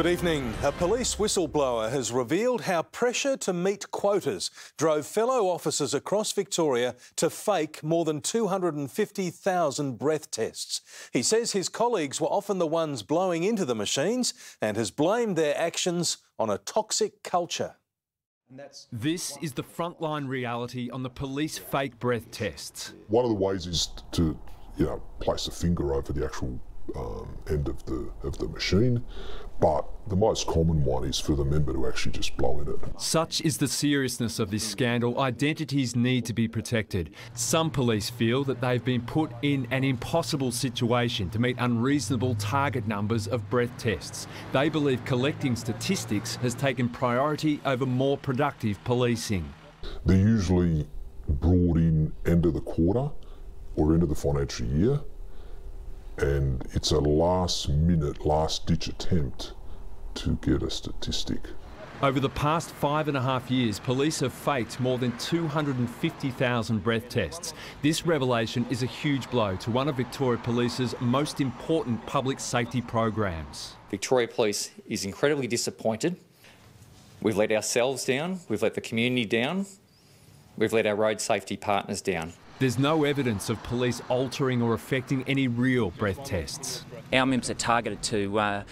Good evening. A police whistleblower has revealed how pressure to meet quotas drove fellow officers across Victoria to fake more than 250,000 breath tests. He says his colleagues were often the ones blowing into the machines and has blamed their actions on a toxic culture. This is the frontline reality on the police fake breath tests. One of the ways is to, place a finger over the actual end of the machine, but the most common one is for the member to actually just blow in it. Such is the seriousness of this scandal. Identities need to be protected. Some police feel that they've been put in an impossible situation to meet unreasonable target numbers of breath tests. They believe collecting statistics has taken priority over more productive policing. They're usually brought in end of the quarter or end of the financial year, and it's a last-minute, last-ditch attempt to get a statistic. Over the past 5.5 years, police have faked more than 250,000 breath tests. This revelation is a huge blow to one of Victoria Police's most important public safety programs. Victoria Police is incredibly disappointed. We've let ourselves down, we've let the community down, we've let our road safety partners down. There's no evidence of police altering or affecting any real breath tests. Our members are targeted to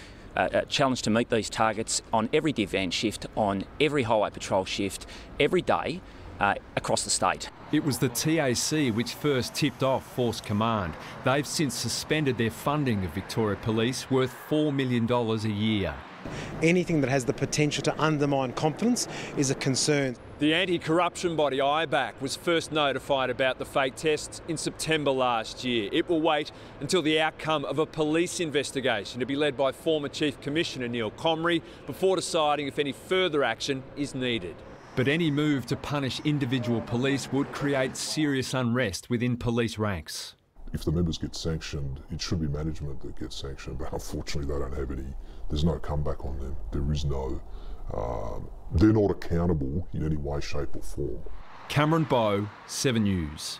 challenge to meet these targets on every div van shift, on every highway patrol shift, every day across the state. It was the TAC which first tipped off Force Command. They've since suspended their funding of Victoria Police, worth $4 million a year. Anything that has the potential to undermine confidence is a concern. The anti-corruption body IBAC was first notified about the fake tests in September last year. It will wait until the outcome of a police investigation to be led by former Chief Commissioner Neil Comrie before deciding if any further action is needed. But any move to punish individual police would create serious unrest within police ranks. If the members get sanctioned, it should be management that gets sanctioned, but unfortunately they don't have any. There's no comeback on them. There is no, they're not accountable in any way, shape or form. Cameron Bowe, 7 News.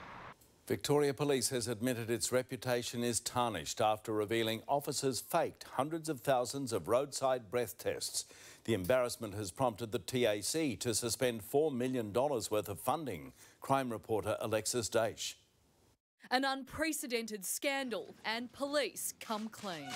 Victoria Police has admitted its reputation is tarnished after revealing officers faked hundreds of thousands of roadside breath tests. The embarrassment has prompted the TAC to suspend $4 million worth of funding. Crime reporter Alexis Daish. An unprecedented scandal and police come clean.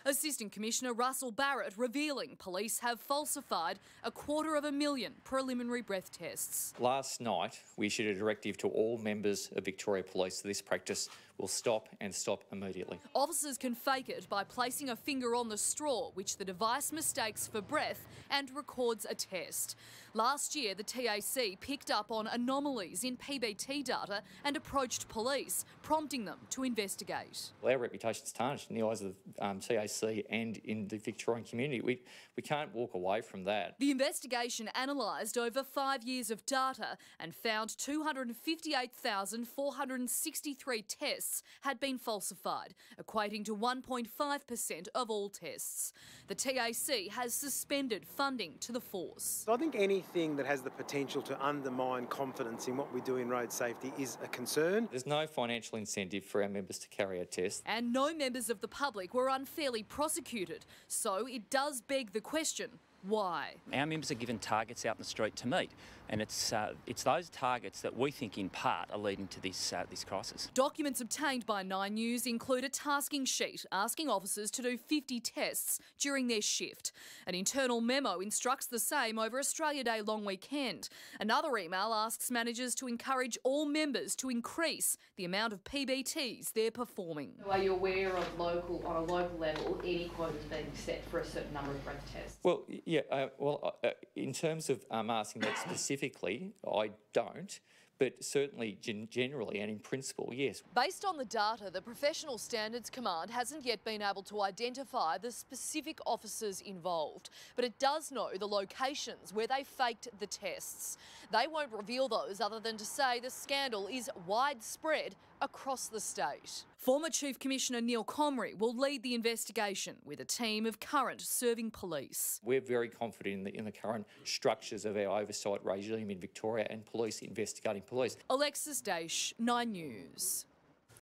Assistant Commissioner Russell Barrett revealing police have falsified 250,000 preliminary breath tests. Last night, we issued a directive to all members of Victoria Police that this practice will stop and stop immediately. Officers can fake it by placing a finger on the straw, which the device mistakes for breath and records a test. Last year, the TAC picked up on anomalies in PBT data and approached police, prompting them to investigate. Our reputation is tarnished in the eyes of the TAC and in the Victorian community. We can't walk away from that. The investigation analysed over 5 years of data and found 258,463 tests had been falsified, equating to 1.5% of all tests. The TAC has suspended funding to the force. I think anything that has the potential to undermine confidence in what we do in road safety is a concern. There's no financial incentive for our members to carry out tests. And no members of the public were unfairly prosecuted. So it does beg the question, why? Our members are given targets out in the street to meet, and it's those targets that we think in part are leading to this crisis. Documents obtained by 9 News include a tasking sheet asking officers to do 50 tests during their shift. An internal memo instructs the same over Australia Day long weekend. Another email asks managers to encourage all members to increase the amount of PBTs they're performing. Are you aware of on a local level, any quotas being set for a certain number of breath tests? Well, yeah, in terms of asking that specifically, I don't, but certainly generally and in principle, yes. Based on the data, the Professional Standards Command hasn't yet been able to identify the specific officers involved, but it does know the locations where they faked the tests. They won't reveal those other than to say the scandal is widespread across the state. Former Chief Commissioner Neil Comrie will lead the investigation with a team of current serving police. We're very confident in the current structures of our oversight regime in Victoria and police investigating police. Alexis Daish, 9 News.